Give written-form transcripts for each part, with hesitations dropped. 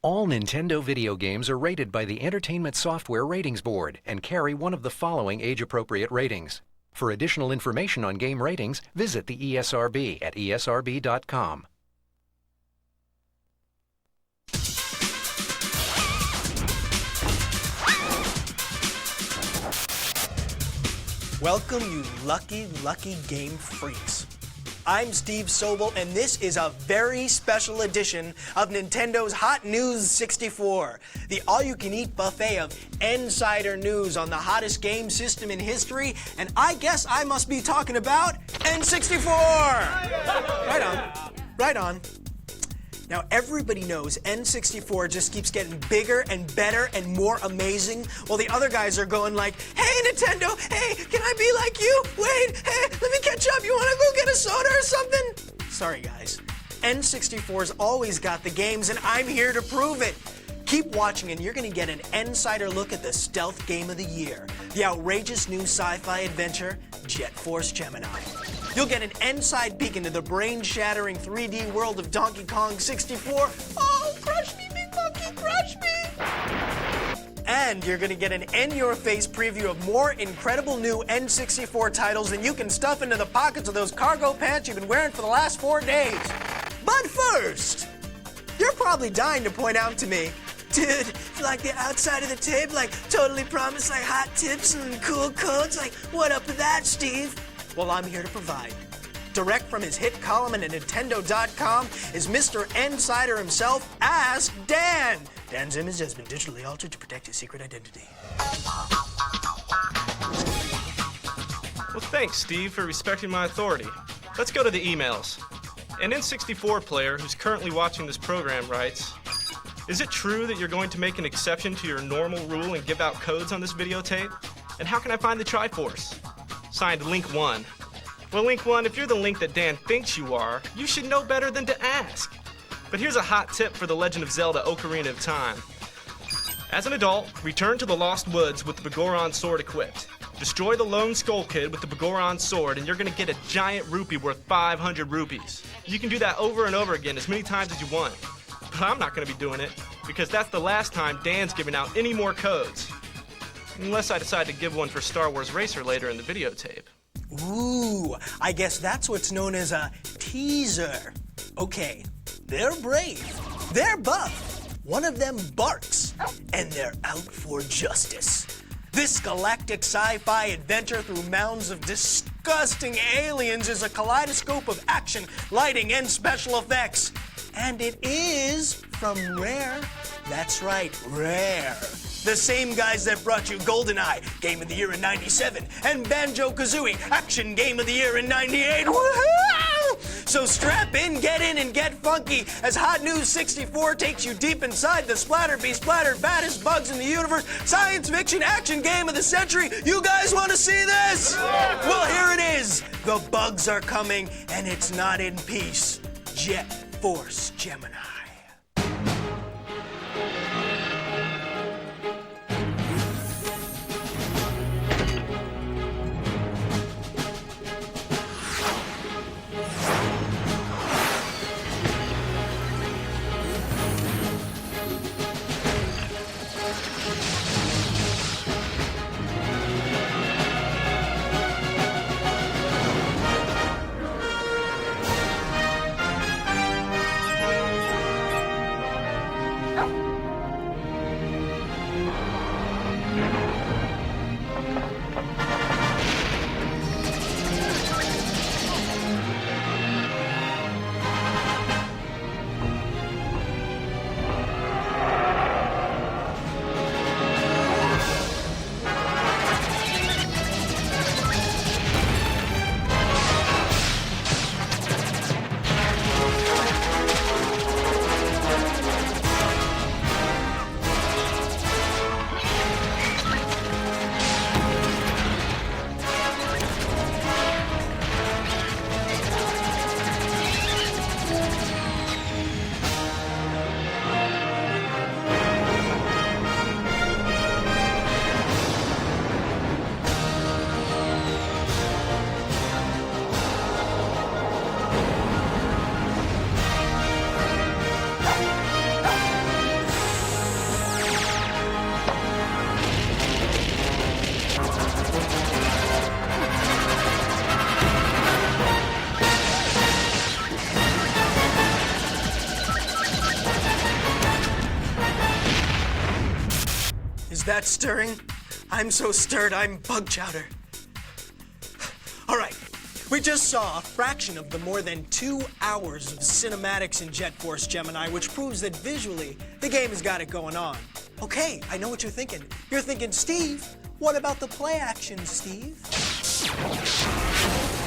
All Nintendo video games are rated by the Entertainment Software Ratings Board and carry one of the following age-appropriate ratings. For additional information on game ratings, visit the ESRB at esrb.com. Welcome, you lucky, lucky game freaks. I'm Steve Sobel, and this is a very special edition of Nintendo's Hot News 64, the all-you-can-eat buffet of insider news on the hottest game system in history, and I guess I must be talking about N64! Right on, right on. Now, everybody knows N64 just keeps getting bigger and better and more amazing, while the other guys are going like, hey, Nintendo, hey, can I be like you? Wait, hey, let me catch up. You want to go get a soda or something? Sorry, guys. N64's always got the games, and I'm here to prove it. Keep watching, and you're going to get an insider look at the stealth game of the year, the outrageous new sci-fi adventure, Force Gemini. You'll get an inside peek into the brain-shattering 3D world of Donkey Kong 64. Oh, crush me, big monkey, crush me! And you're gonna get an in-your-face preview of more incredible new N64 titles than you can stuff into the pockets of those cargo pants you've been wearing for the last 4 days. But first, you're probably dying to point out to me, dude, like the outside of the tape, like totally promised like hot tips and cool codes, like what up with that, Steve? Well, I'm here to provide. Direct from his hit column at Nintendo.com is Mr. Insider himself, Ask Dan. Dan's image has been digitally altered to protect his secret identity. Well, thanks, Steve, for respecting my authority. Let's go to the emails. An N64 player who's currently watching this program writes, is it true that you're going to make an exception to your normal rule and give out codes on this videotape? And how can I find the Triforce? Signed, Link 1. Well, Link 1, if you're the Link that Dan thinks you are, you should know better than to ask. But here's a hot tip for The Legend of Zelda Ocarina of Time. As an adult, return to the Lost Woods with the Begoron sword equipped. Destroy the Lone Skull Kid with the Begoron sword, and you're gonna get a giant rupee worth 500 rupees. You can do that over and over again as many times as you want. But I'm not gonna be doing it, because that's the last time Dan's giving out any more codes. Unless I decide to give one for Star Wars Racer later in the videotape. Ooh, I guess that's what's known as a teaser. Okay, they're brave, they're buff, one of them barks, and they're out for justice. This galactic sci-fi adventure through mounds of disgusting aliens is a kaleidoscope of action, lighting, and special effects. And it is from Rare. That's right, Rare. The same guys that brought you GoldenEye, Game of the Year in '97, and Banjo-Kazooie, Action Game of the Year in '98. Woohoo! So strap in, and get funky as Hot News 64 takes you deep inside the splattered baddest bugs in the universe, science fiction action game of the century. You guys want to see this? Well, here it is. The bugs are coming, and it's not in peace. Force Gemini. that stirring? I'm so stirred, I'm bug chowder. All right, we just saw a fraction of the more than 2 hours of cinematics in Jet Force Gemini, which proves that visually, the game has got it going on. Okay, I know what you're thinking. You're thinking, Steve, what about the play action, Steve?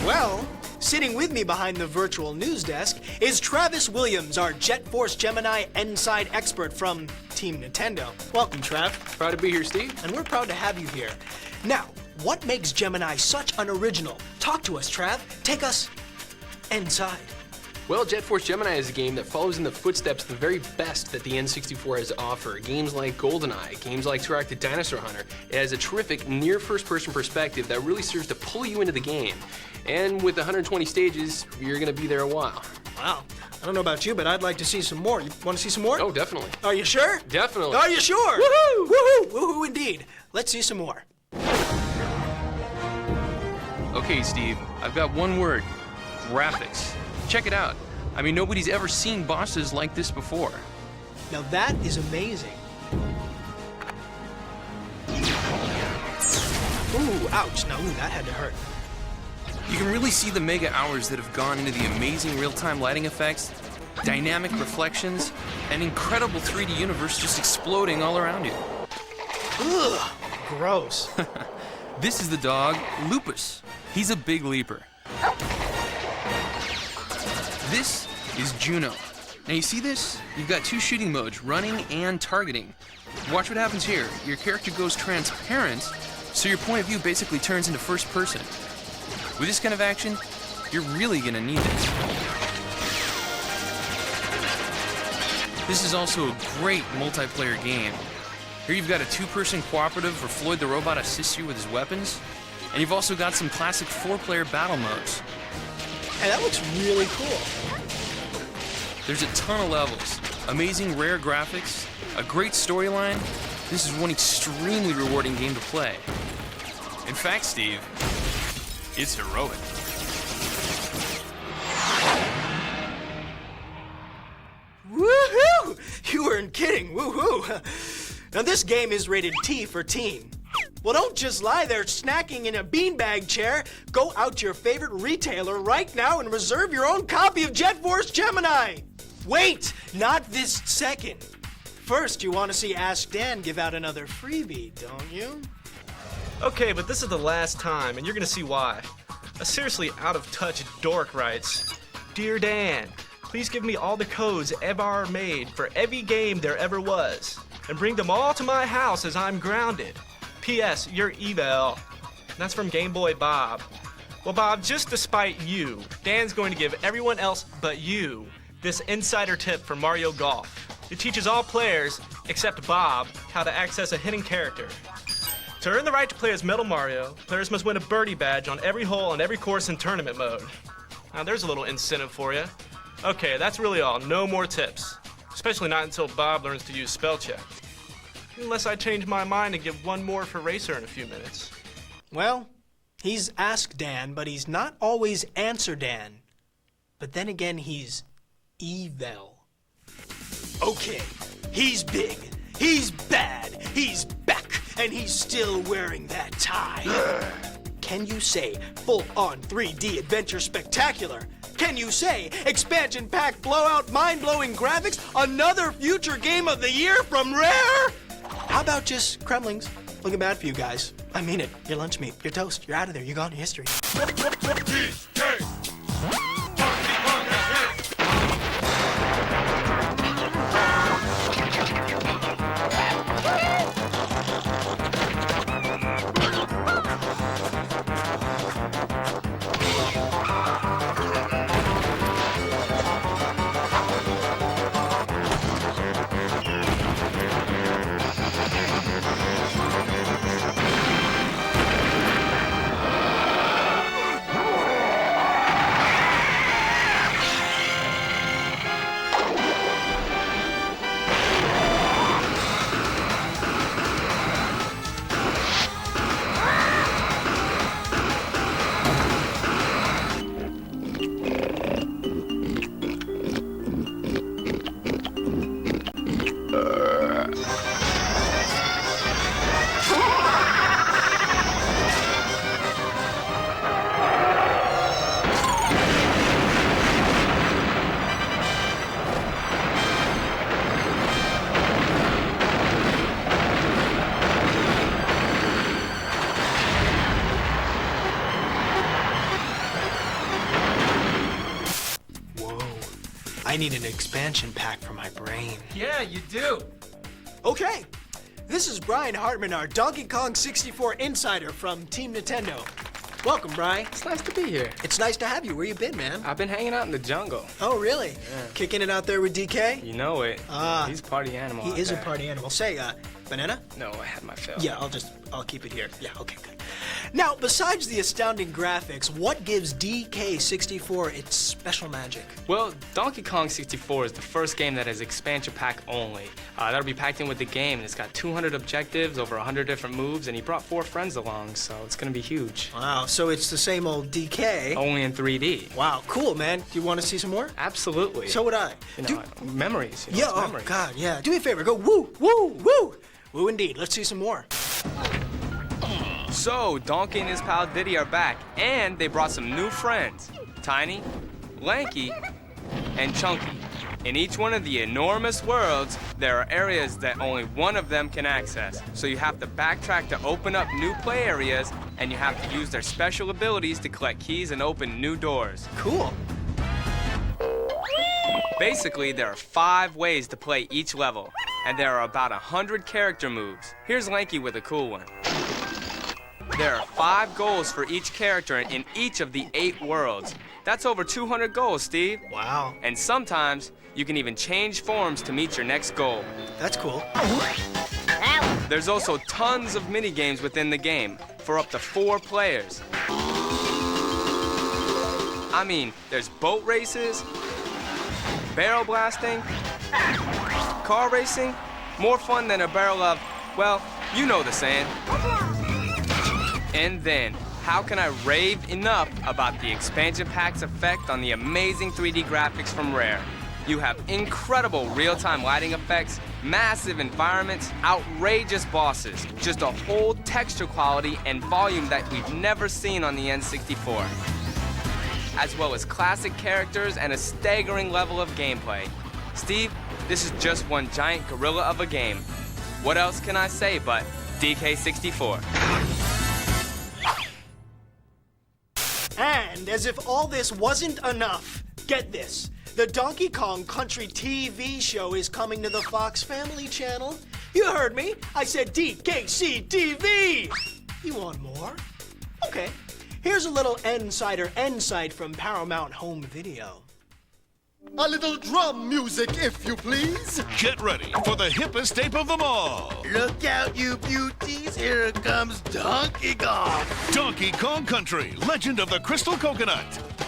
Well, sitting with me behind the virtual news desk is Travis Williams, our Jet Force Gemini Inside expert from Team Nintendo. Welcome, Trav. Proud to be here, Steve. And we're proud to have you here. Now, what makes Gemini such an original? Talk to us, Trav. Take us inside. Well, Jet Force Gemini is a game that follows in the footsteps of the very best that the N64 has to offer. Games like GoldenEye, games like Interactive Dinosaur Hunter. It has a terrific near first-person perspective that really serves to pull you into the game. And with 120 stages, you're gonna be there a while. Wow. I don't know about you, but I'd like to see some more. You want to see some more? Oh, definitely. Are you sure? Definitely. Are you sure? Woohoo! Woohoo! Woohoo indeed. Let's see some more. Okay, Steve, I've got one word. Graphics. Check it out. I mean, nobody's ever seen bosses like this before. Now that is amazing. Ooh, ouch. Now, that had to hurt. You can really see the mega hours that have gone into the amazing real-time lighting effects, dynamic reflections, and incredible 3D universe just exploding all around you. Ugh, gross. This is the dog, Lupus. He's a big leaper. This is Juno. Now you see this? You've got two shooting modes, running and targeting. Watch what happens here. Your character goes transparent, so your point of view basically turns into first person. With this kind of action, you're really gonna need this. This is also a great multiplayer game. Here you've got a two-person cooperative where Floyd the robot assists you with his weapons, and you've also got some classic four-player battle modes. Hey, that looks really cool. There's a ton of levels, amazing rare graphics, a great storyline. This is one extremely rewarding game to play. In fact, Steve, it's heroic. Woohoo! You weren't kidding, woohoo! Now this game is rated T for teen. Well, don't just lie there snacking in a beanbag chair. Go out to your favorite retailer right now and reserve your own copy of Jet Force Gemini. Wait, not this second. First, you want to see Ask Dan give out another freebie, don't you? Okay, but this is the last time, and you're gonna see why. A seriously out-of-touch dork writes, Dear Dan, please give me all the codes ever made for every game there ever was, and bring them all to my house as I'm grounded. P.S. You're evil. That's from Game Boy Bob. Well, Bob, just to spite you, Dan's going to give everyone else but you this insider tip for Mario Golf. It teaches all players, except Bob, how to access a hidden character. To earn the right to play as Metal Mario, players must win a birdie badge on every hole on every course in tournament mode. Now, there's a little incentive for you. Okay, that's really all. No more tips. Especially not until Bob learns to use spell check. Unless I change my mind and give one more for Racer in a few minutes. Well, he's Ask Dan, but he's not always Answer Dan. But then again, he's evil. Okay, he's big, he's bad, he's back, and he's still wearing that tie. Can you say full-on 3D adventure spectacular? Can you say expansion pack blowout mind-blowing graphics, another future game of the year from Rare? How about just Kremlings? Looking bad for you guys. I mean it. Your lunch meat, your toast, you're out of there. You're gone to history. I need an expansion pack for my brain. Yeah, you do. Okay, this is Brian Hartman, our Donkey Kong 64 insider from Team Nintendo. Welcome, Brian. It's nice to be here. It's nice to have you. Where you been, man? I've been hanging out in the jungle. Oh, really? Yeah. Kicking it out there with DK? You know it. Ah. He's a party animal. He out is a there. party animal. Say, banana? No, I had my fill. Yeah, I'll keep it here. Yeah, okay, good. Now, besides the astounding graphics, what gives DK64 its special magic? Well, Donkey Kong 64 is the first game that has expansion pack only. That'll be packed in with the game, and it's got 200 objectives, over 100 different moves, and he brought 4 friends along, so it's gonna be huge. Wow, so it's the same old DK. Only in 3D. Wow, cool, man. Do you want to see some more? Absolutely. So would I. You know, memories. You know, Yeah, it's oh, memories. God, yeah. Do me a favor, go woo, woo, woo. Woo indeed. Let's see some more. So, Donkey and his pal Diddy are back, and they brought some new friends. Tiny, Lanky, and Chunky. In each one of the enormous worlds, there are areas that only one of them can access. So you have to backtrack to open up new play areas, and you have to use their special abilities to collect keys and open new doors. Cool. Basically, there are 5 ways to play each level, and there are about 100 character moves. Here's Lanky with a cool one. There are 5 goals for each character in each of the 8 worlds. That's over 200 goals, Steve. Wow. And sometimes, you can even change forms to meet your next goal. That's cool. There's also tons of mini games within the game for up to 4 players. I mean, there's boat races, barrel blasting, car racing, more fun than a barrel of, well, you know the saying. And then, how can I rave enough about the expansion pack's effect on the amazing 3D graphics from Rare? You have incredible real-time lighting effects, massive environments, outrageous bosses, just a whole texture quality and volume that we've never seen on the N64. As well as classic characters and a staggering level of gameplay. Steve, this is just one giant gorilla of a game. What else can I say but DK64? And as if all this wasn't enough, get this. The Donkey Kong Country TV show is coming to the Fox Family Channel. You heard me. I said DKC TV. You want more? Okay. Here's a little insight from Paramount Home Video. A little drum music, if you please. Get ready for the hippest ape of them all. Look out, you beauties. Here comes Donkey Kong. Donkey Kong Country, Legend of the Crystal Coconut.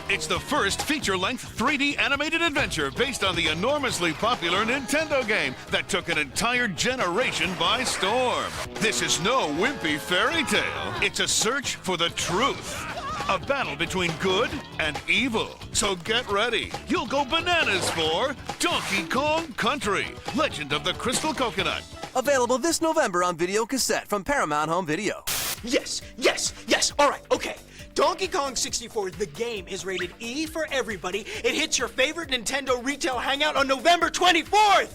It's the first feature-length 3D animated adventure based on the enormously popular Nintendo game that took an entire generation by storm. This is no wimpy fairy tale. It's a search for the truth. A battle between good and evil. So get ready. You'll go bananas for Donkey Kong Country, Legend of the Crystal Coconut. Available this November on video cassette from Paramount Home Video. Yes, yes, yes. All right, okay. Donkey Kong 64, the game, is rated E for everybody. It hits your favorite Nintendo retail hangout on November 24th.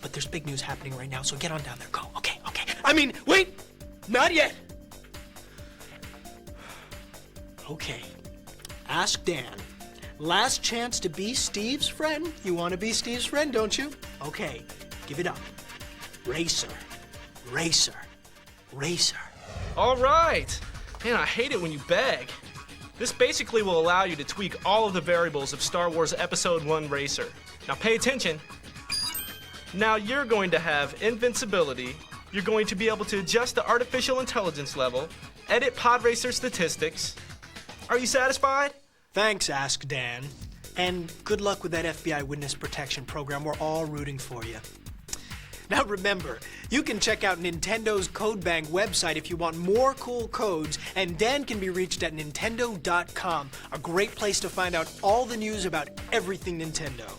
But there's big news happening right now, so get on down there. Go. Okay, okay. I mean, wait. Not yet. Okay. Ask Dan. Last chance to be Steve's friend. You want to be Steve's friend, don't you? Okay. Give it up. Racer. Racer. Racer. All right. Man, I hate it when you beg. This basically will allow you to tweak all of the variables of Star Wars Episode 1 Racer. Now pay attention. Now you're going to have invincibility, you're going to be able to adjust the artificial intelligence level, edit pod racer statistics. Are you satisfied? Thanks, Ask Dan. And good luck with that FBI witness protection program. We're all rooting for you. Now remember, you can check out Nintendo's Code Bank website if you want more cool codes, and Dan can be reached at Nintendo.com, a great place to find out all the news about everything Nintendo.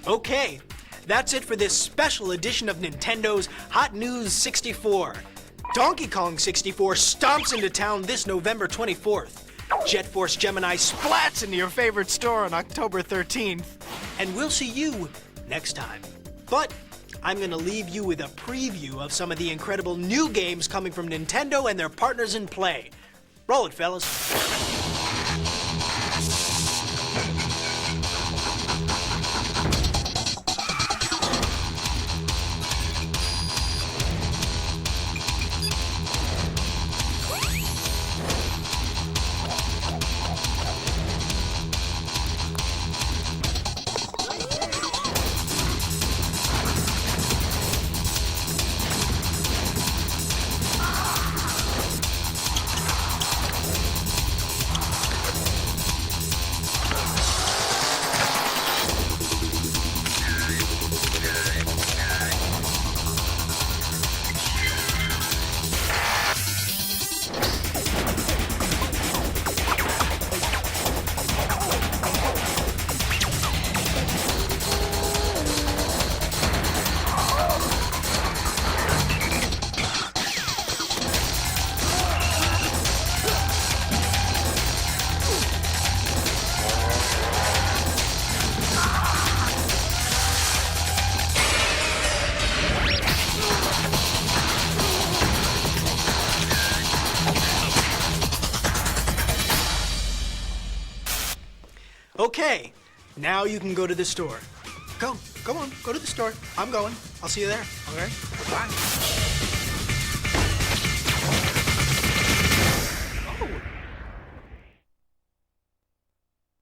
Okay, that's it for this special edition of Nintendo's Hot News 64. Donkey Kong 64 stomps into town this November 24th. Jet Force Gemini splats into your favorite store on October 13th. And we'll see you next time. But I'm going to leave you with a preview of some of the incredible new games coming from Nintendo and their partners in play. Roll it, fellas. Okay, now you can go to the store. Go on, go to the store. I'm going. I'll see you there. Okay? Bye.